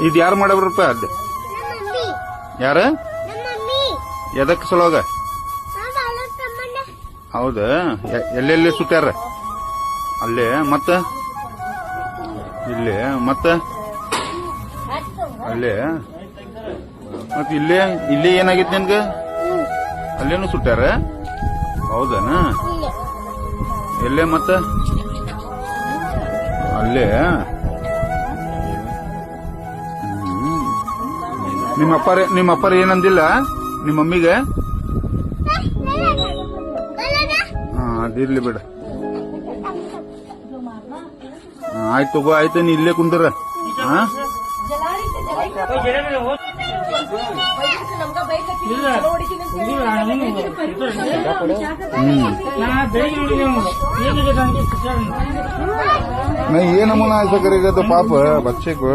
ಇದು ಯಾರು ಮಾಡಬ್ರಪ್ಪ ಅದ್ ಯಾರ ಎದಕ್ ಸಲುವಾಗ ಹೌದಾ ಎಲ್ಲೆಲ್ಲಿ ಸುಟ್ಟಾರ ಅಲ್ಲೇ ಮತ್ತ ಇಲ್ಲೇ ಮತ್ತ ಅಲ್ಲೇ ಮತ್ತ ಇಲ್ಲೇ ಏನಾಗಿತ್ತು ನಿನ್ಗ ಅಲ್ಲೇನು ಸುಟ್ಟಾರ ಹೌದನ ಎಲ್ಲೇ ಮತ್ತ ಅಲ್ಲೇ ನಿಮ್ಮ ಅಪ್ಪರ ಏನಂದಿಲ್ಲ ನಿಮ್ಮ ಮಮ್ಮಿಗೆ ಅದಿರ್ಲಿ ಬಿಡ ಆಯ್ತು ತಗೋ ಆಯ್ತು ನೀ ಇಲ್ಲೇ ಕುಂದ್ರ ये नमूना ऐसा करेगा तो पाप है बच्चे को